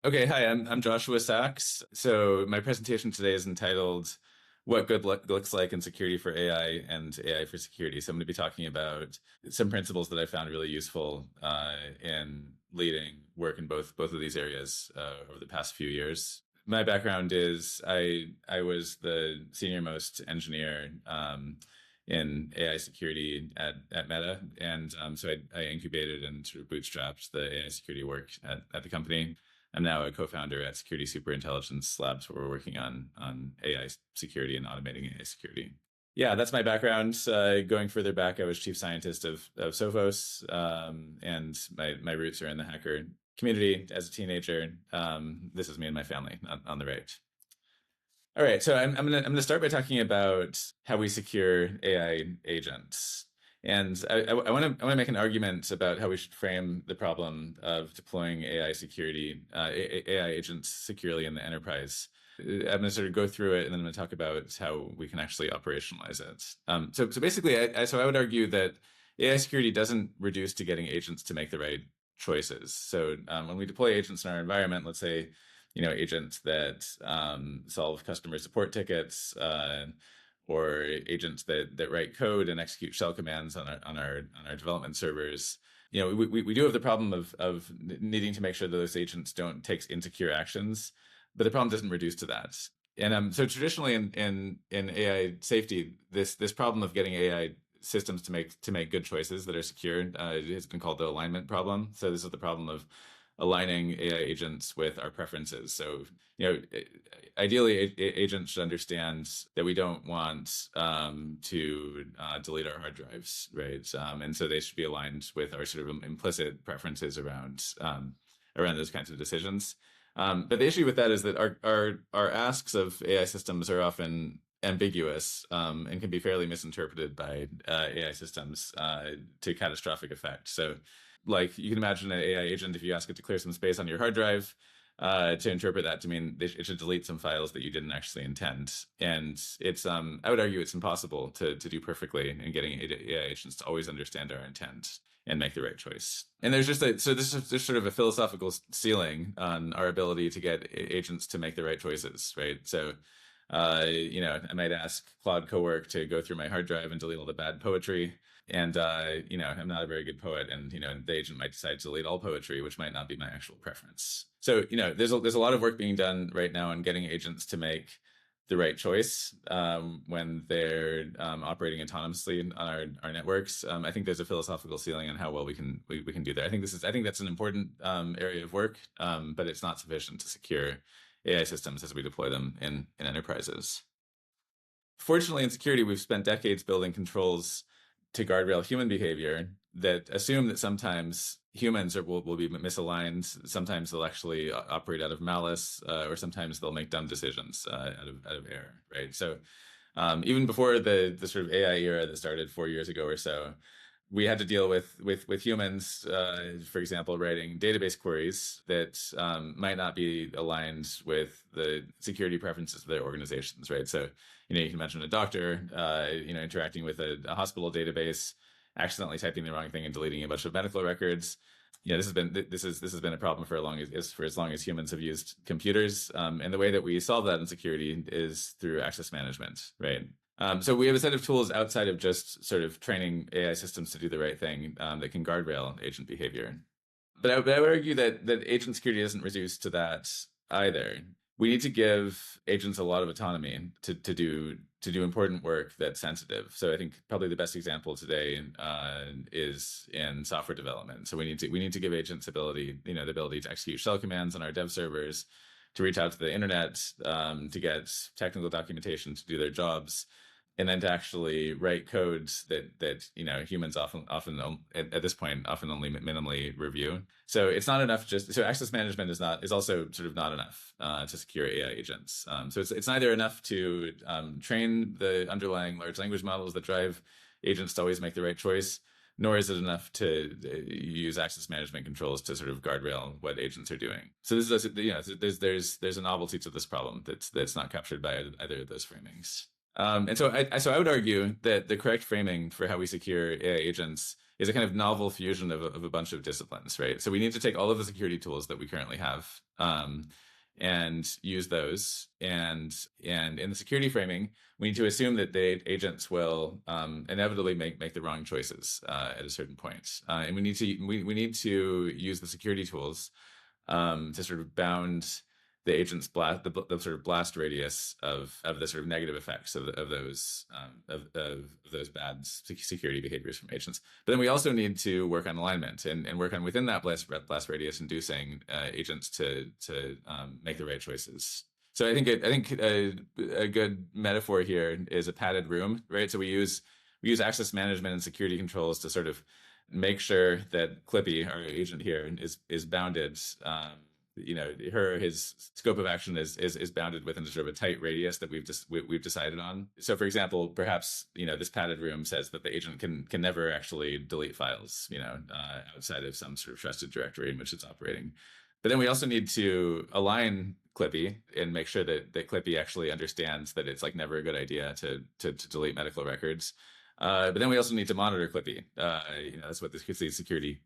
Okay, hi, I'm Joshua Saxe. So my presentation today is entitled What Good Looks Like in Security for AI and AI for Security. So I'm going to be talking about some principles that I found really useful in leading work in both of these areas over the past few years. My background is I was the senior most engineer in AI security at Meta, and so I incubated and sort of bootstrapped the AI security work at the company. I'm now a co-founder at Security Superintelligence Labs, where we're working on AI security and automating AI security. Yeah, that's my background. Going further back, I was chief scientist of Sophos, and my roots are in the hacker community as a teenager. This is me and my family on the right. All right, so I'm gonna start by talking about how we secure AI agents. And I want to make an argument about how we should frame the problem of deploying AI security, AI agents securely in the enterprise. I'm going to sort of go through it, and then I'm going to talk about how we can actually operationalize it. So basically, I would argue that AI security doesn't reduce to getting agents to make the right choices. So when we deploy agents in our environment, let's say, agents that solve customer support tickets, or agents that write code and execute shell commands on our development servers. We do have the problem of needing to make sure that those agents don't take insecure actions, but the problem doesn't reduce to that. And so traditionally in AI safety, this problem of getting AI systems to make good choices that are secure has been called the alignment problem. So this is the problem of aligning AI agents with our preferences. So, ideally, agents should understand that we don't want to delete our hard drives, right? And so they should be aligned with our sort of implicit preferences around those kinds of decisions. But the issue with that is that our asks of AI systems are often ambiguous and can be fairly misinterpreted by AI systems to catastrophic effect. So, like, you can imagine an AI agent, if you ask it to clear some space on your hard drive, to interpret that to mean it should delete some files that you didn't actually intend. And it's I would argue it's impossible to do perfectly in getting AI agents to always understand our intent and make the right choice. And there's sort of a philosophical ceiling on our ability to get agents to make the right choices, right? So I might ask Claude Cowork to go through my hard drive and delete all the bad poetry. And I'm not a very good poet, and the agent might decide to delete all poetry, which might not be my actual preference. So there's a lot of work being done right now on getting agents to make the right choice when they're operating autonomously on our networks. I think there's a philosophical ceiling on how well we can do that. I think that's an important area of work, but it's not sufficient to secure AI systems as we deploy them in enterprises. Fortunately, in security, we've spent decades building controls to guardrail human behavior that assume that sometimes humans will be misaligned, sometimes they'll actually operate out of malice, or sometimes they'll make dumb decisions out of error, right? So even before the sort of AI era that started 4 years ago or so, we had to deal with humans, for example, writing database queries that might not be aligned with the security preferences of their organizations, right? So, you can imagine a doctor, interacting with a hospital database, accidentally typing the wrong thing and deleting a bunch of medical records. This has been a problem for as long as humans have used computers. And the way that we solve that in security is through access management, right? So we have a set of tools outside of just sort of training AI systems to do the right thing that can guardrail agent behavior. But I would argue that agent security doesn't reduce to that either. We need to give agents a lot of autonomy to do important work that's sensitive. So I think probably the best example today is in software development. So we need to give agents the ability to execute shell commands on our dev servers, to reach out to the internet, to get technical documentation to do their jobs, and then to actually write codes that humans often at this point often only minimally review. So it's not enough so access management is also sort of not enough to secure AI agents. So it's neither enough to train the underlying large language models that drive agents to always make the right choice, nor is it enough to use access management controls to sort of guardrail what agents are doing. So this is there's a novelty to this problem that's not captured by either of those framings. And so I would argue that the correct framing for how we secure AI agents is a kind of novel fusion of a bunch of disciplines, right? So we need to take all of the security tools that we currently have, and use those. And in the security framing, we need to assume that the agents will inevitably make the wrong choices at a certain point. And we need to use the security tools to sort of bound the agent's the sort of blast radius of the sort of negative effects of those bad security behaviors from agents. But then we also need to work on alignment and work on within that blast radius, inducing agents to make the right choices. So I think a good metaphor here is a padded room, right? So we use access management and security controls to sort of make sure that Clippy, our agent here, is bounded. His scope of action is bounded within sort of a tight radius that we've decided on. So, for example, perhaps this padded room says that the agent can never actually delete files, outside of some sort of trusted directory in which it's operating. But then we also need to align Clippy and make sure that Clippy actually understands that it's like never a good idea to delete medical records. But then we also need to monitor Clippy. That's what these security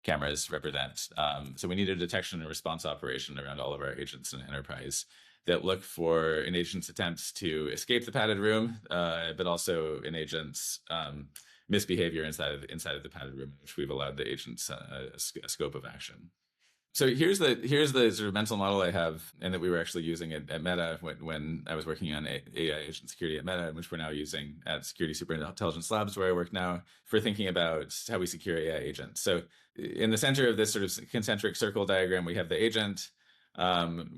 cameras represent. So we need a detection and response operation around all of our agents in enterprise that look for an agent's attempts to escape the padded room, but also an agent's misbehavior inside of the padded room, in which we've allowed the agents a scope of action. So here's the sort of mental model I have, and that we were actually using at Meta when I was working on AI agent security at Meta, which we're now using at Security Superintelligence Labs, where I work now, for thinking about how we secure AI agents. So in the center of this sort of concentric circle diagram, we have the agent.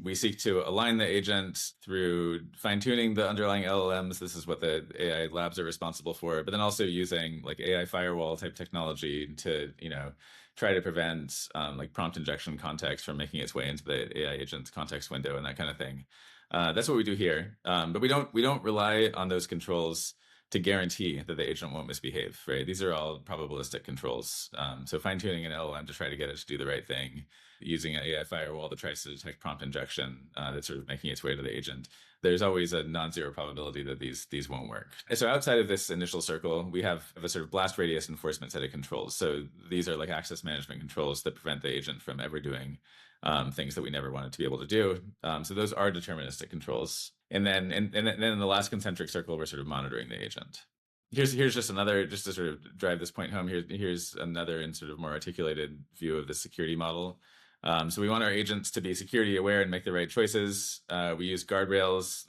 We seek to align the agent through fine-tuning the underlying LLMs. This is what the AI labs are responsible for, but then also using like AI firewall type technology to, try to prevent like prompt injection context from making its way into the AI agent's context window and that kind of thing. That's what we do here. But we don't rely on those controls to guarantee that the agent won't misbehave, right? These are all probabilistic controls. So fine-tuning an LLM to try to get it to do the right thing, using an AI firewall that tries to detect prompt injection that's sort of making its way to the agent. There's always a non-zero probability that these won't work. So outside of this initial circle, we have a sort of blast radius enforcement set of controls. So these are like access management controls that prevent the agent from ever doing things that we never wanted to be able to do. So those are deterministic controls. And then in the last concentric circle, we're sort of monitoring the agent. Here's just another, just to sort of drive this point home, here's another and sort of more articulated view of the security model. So we want our agents to be security aware and make the right choices. We use guardrails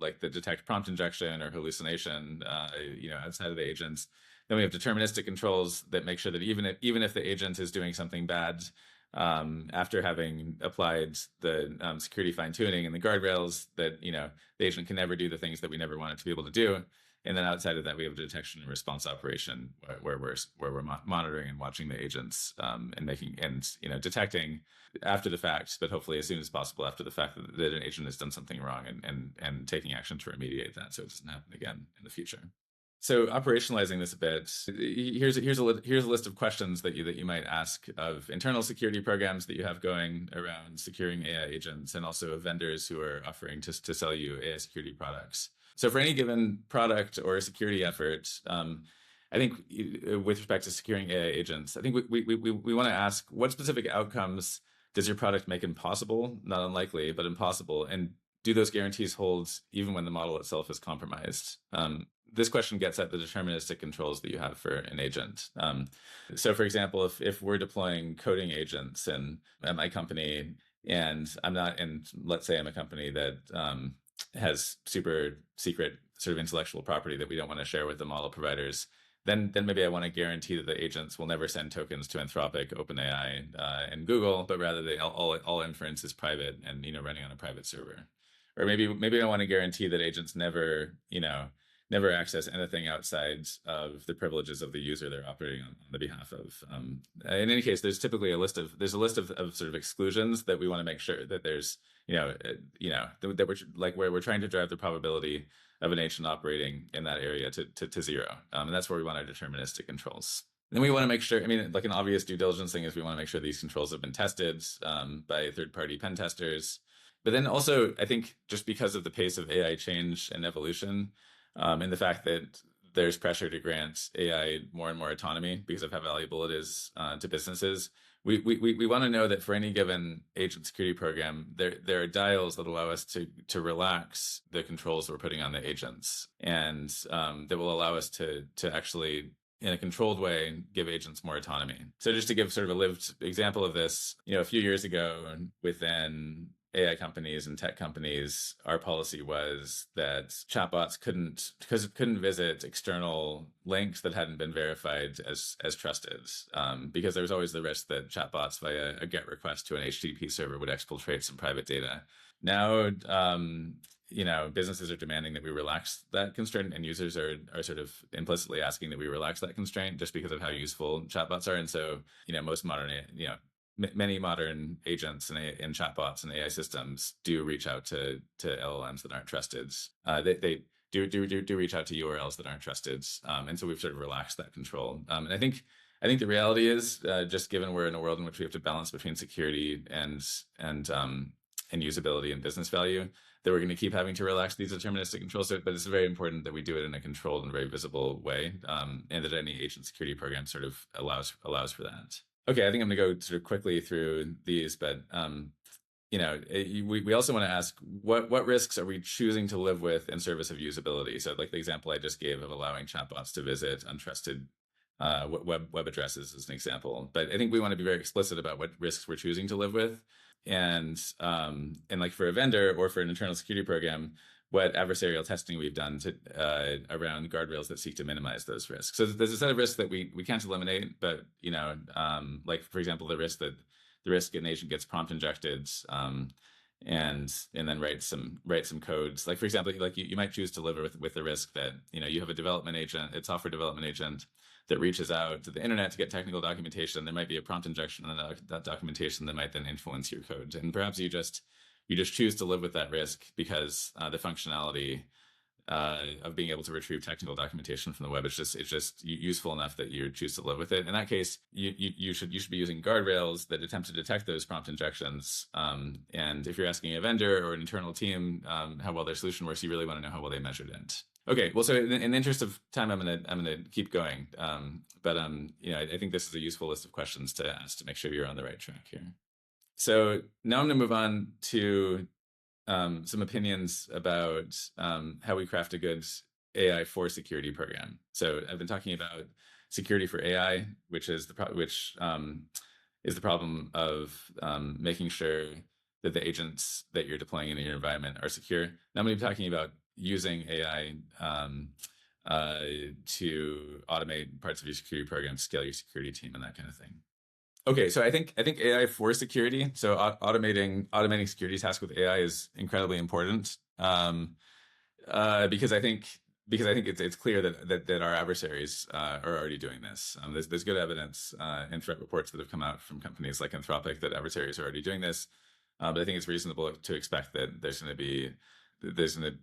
like the detect prompt injection or hallucination, outside of the agents. Then we have deterministic controls that make sure that even if the agent is doing something bad, after having applied the security fine tuning and the guardrails, that the agent can never do the things that we never want it to be able to do. And then outside of that, we have a detection and response operation where we're monitoring and watching the agents and detecting after the fact, but hopefully as soon as possible after the fact that an agent has done something wrong and taking action to remediate that so it doesn't happen again in the future. So operationalizing this a bit, here's a list of questions that you might ask of internal security programs that you have going around securing AI agents, and also of vendors who are offering to sell you AI security products. So for any given product or security effort, I think with respect to securing AI agents, I think we want to ask, what specific outcomes does your product make impossible? Not unlikely, but impossible. And do those guarantees hold even when the model itself is compromised? This question gets at the deterministic controls that you have for an agent. So for example, if we're deploying coding agents at my company, and let's say I'm a company that has super secret sort of intellectual property that we don't want to share with the model providers, then maybe I want to guarantee that the agents will never send tokens to Anthropic, OpenAI, and Google, but rather all inference is private and running on a private server. Or maybe I want to guarantee that agents never access anything outside of the privileges of the user they're operating on the behalf of. In any case, there's typically a list of sort of exclusions that we want to make sure that there's that we're like where we're trying to drive the probability of an agent operating in that area to zero, and that's where we want our deterministic controls. Then we want to make sure, like an obvious due diligence thing is we want to make sure these controls have been tested by third-party pen testers. But then also, I think just because of the pace of AI change and evolution, and the fact that there's pressure to grant AI more and more autonomy because of how valuable it is to businesses. We want to know that for any given agent security program, there are dials that allow us to relax the controls we're putting on the agents, and that will allow us to actually, in a controlled way, give agents more autonomy. So just to give sort of a lived example of this, a few years ago within AI companies and tech companies, our policy was that chatbots couldn't visit external links that hadn't been verified as trusted, because there was always the risk that chatbots via a GET request to an HTTP server would exfiltrate some private data. Now, businesses are demanding that we relax that constraint, and users are sort of implicitly asking that we relax that constraint just because of how useful chatbots are. And so, most modern, many modern agents and chatbots and AI systems do reach out to LLMs that aren't trusted. They do reach out to URLs that aren't trusted, and so we've sort of relaxed that control. And I think the reality is, just given we're in a world in which we have to balance between security and usability and business value, that we're going to keep having to relax these deterministic controls. But it's very important that we do it in a controlled and very visible way, and that any agent security program sort of allows for that. Okay, I think I'm going to go sort of quickly through these, but we also want to ask what risks are we choosing to live with in service of usability? So, like the example I just gave of allowing chatbots to visit untrusted web addresses as an example. But I think we want to be very explicit about what risks we're choosing to live with, and like for a vendor or for an internal security program, what adversarial testing we've done to around guardrails that seek to minimize those risks. So there's a set of risks that we can't eliminate, but like for example, the risk an agent gets prompt injected, and then write some codes. Like for example, like you might choose to live with the risk that you have a software development agent that reaches out to the internet to get technical documentation. There might be a prompt injection in that documentation that might then influence your code, and perhaps you just choose to live with that risk because the functionality of being able to retrieve technical documentation from the web is just useful enough that you choose to live with it. In that case, you should be using guardrails that attempt to detect those prompt injections. And if you're asking a vendor or an internal team how well their solution works, you really want to know how well they measured it. Okay, well, so in the interest of time, I'm gonna keep going. But I think this is a useful list of questions to ask to make sure you're on the right track here. So now I'm going to move on to some opinions about how we craft a good AI for security program. So I've been talking about security for AI, which is the problem of making sure that the agents that you're deploying in your environment are secure. Now I'm going to be talking about using AI to automate parts of your security program, scale your security team, and that kind of thing. Okay, so I think AI for security, so automating security tasks with AI is incredibly important, because I think it's clear that our adversaries are already doing this. There's good evidence in threat reports that have come out from companies like Anthropic that adversaries are already doing this, but I think it's reasonable to expect that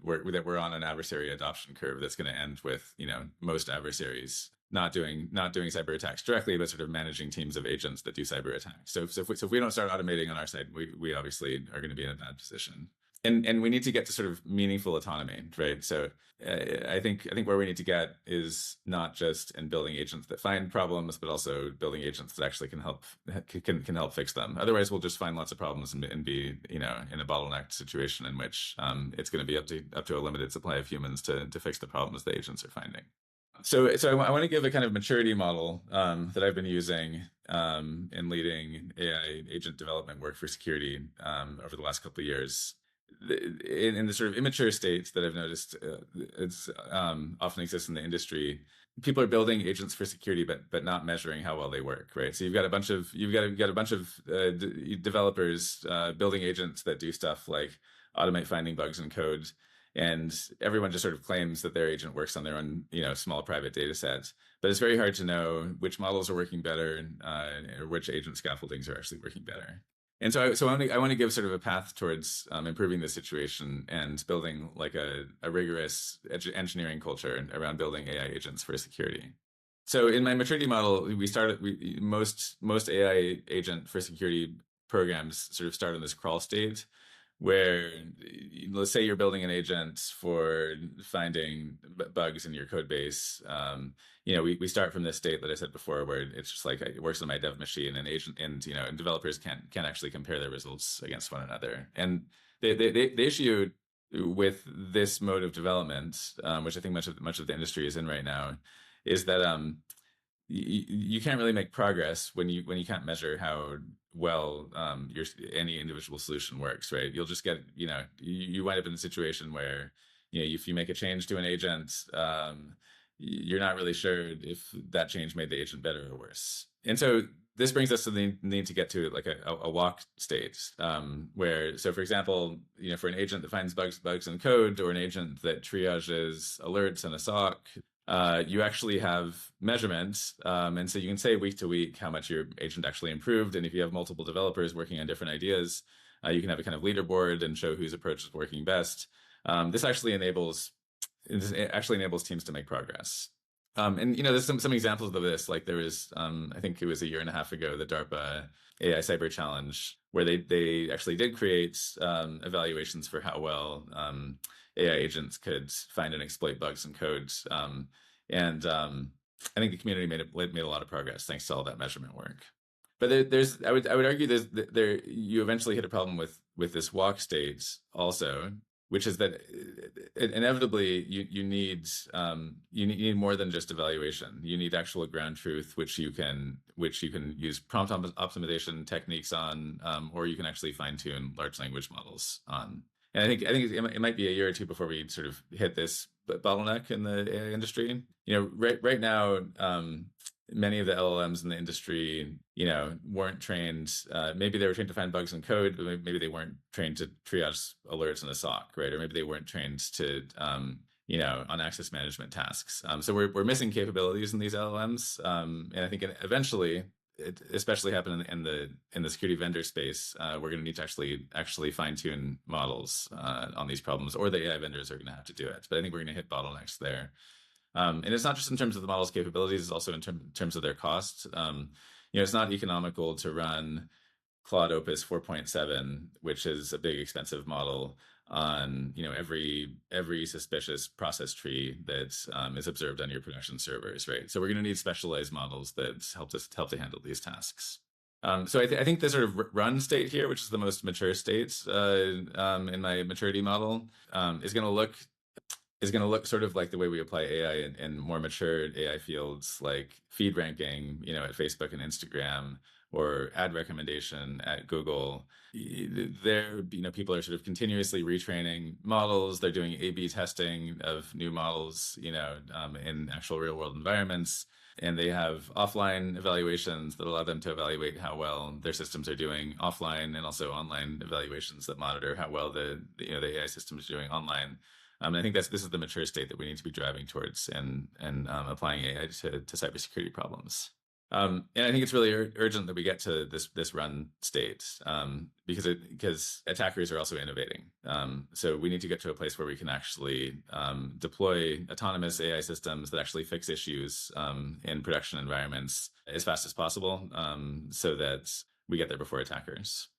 we're on an adversary adoption curve that's going to end with most adversaries not doing cyber attacks directly, but sort of managing teams of agents that do cyber attacks. So if we don't start automating on our side, we obviously are going to be in a bad position. And we need to get to sort of meaningful autonomy, right? So I think where we need to get is not just in building agents that find problems, but also building agents that actually can help fix them. Otherwise, we'll just find lots of problems and be in a bottlenecked situation in which it's going to be up to a limited supply of humans to fix the problems the agents are finding. So I want to give a kind of maturity model that I've been using in leading AI agent development work for security over the last couple of years. In the sort of immature states that I've noticed often exists in the industry, people are building agents for security, but not measuring how well they work, right? So you've got a bunch of developers building agents that do stuff like automate finding bugs in code, and everyone just sort of claims that their agent works on their own, small private data sets. But it's very hard to know which models are working better or which agent scaffoldings are actually working better. And so I want to give sort of a path towards improving the situation and building like a rigorous engineering culture around building AI agents for security. So in my maturity model, most AI agent for security programs sort of start in this crawl state, where let's say you're building an agent for finding bugs in your code base. We start from this state that I said before, where it's just like it works on my dev machine, and agent and developers can't actually compare their results against one another. And the issue with this mode of development, which I think much of the industry is in right now, is that you can't really make progress when you can't measure how well your any individual solution works, right? You'll just get you wind up in a situation where if you make a change to an agent, you're not really sure if that change made the agent better or worse. And so this brings us to the need to get to like a walk state, where, so for example, for an agent that finds bugs in code, or an agent that triages alerts in a SOC, you actually have measurements. And so you can say week to week how much your agent actually improved. And if you have multiple developers working on different ideas, you can have a kind of leaderboard and show whose approach is working best. This actually enables teams to make progress. And there's some examples of this. Like there was, I think it was a year and a half ago, the DARPA AI Cyber Challenge, where they actually did create evaluations for how well AI agents could find and exploit bugs in code. And I think the community made a lot of progress thanks to all that measurement work. But I would argue you eventually hit a problem with this walk state also, which is that inevitably you need more than just evaluation. You need actual ground truth, which you can use prompt optimization techniques on, or you can actually fine tune large language models on. And I think it might be a year or two before we sort of hit this bottleneck in the AI industry. Right now, many of the LLMs in the industry, weren't trained. Maybe they were trained to find bugs in code, but maybe they weren't trained to triage alerts in a SOC, right? Or maybe they weren't trained to, on access management tasks. So we're missing capabilities in these LLMs, and I think eventually, it especially happened in the security vendor space, we're going to need to actually fine tune models on these problems, or the AI vendors are going to have to do it. But I think we're going to hit bottlenecks there. And it's not just in terms of the model's capabilities, it's also in terms of their cost. It's not economical to run Claude Opus 4.7, which is a big expensive model, on every suspicious process tree that is observed on your production servers, right? So we're going to need specialized models that help to handle these tasks. So I think the sort of run state here, which is the most mature state in my maturity model, is going to look sort of like the way we apply AI in more mature AI fields, like feed ranking, at Facebook and Instagram, or ad recommendation at Google. There, people are sort of continuously retraining models. They're doing A/B testing of new models, in actual real world environments. And they have offline evaluations that allow them to evaluate how well their systems are doing offline, and also online evaluations that monitor how well the AI system is doing online. And I think this is the mature state that we need to be driving towards, and applying AI to cybersecurity problems. And I think it's really urgent that we get to this run state, because attackers are also innovating. So we need to get to a place where we can actually deploy autonomous AI systems that actually fix issues in production environments as fast as possible, so that we get there before attackers.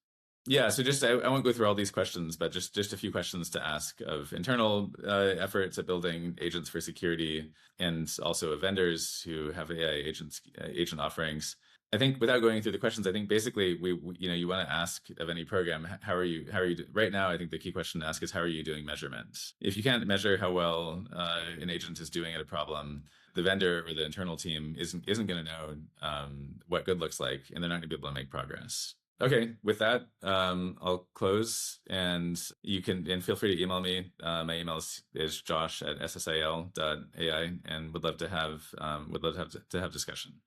Yeah, so I won't go through all these questions, but just a few questions to ask of internal efforts at building agents for security, and also of vendors who have AI agent offerings. I think, without going through the questions, I think basically you want to ask of any program, how are you right now? I think the key question to ask is, how are you doing measurement? If you can't measure how well an agent is doing at a problem, the vendor or the internal team isn't going to know what good looks like, and they're not going to be able to make progress. Okay, with that, I'll close, and feel free to email me. My email is josh@ssil.ai, and would love to have discussion.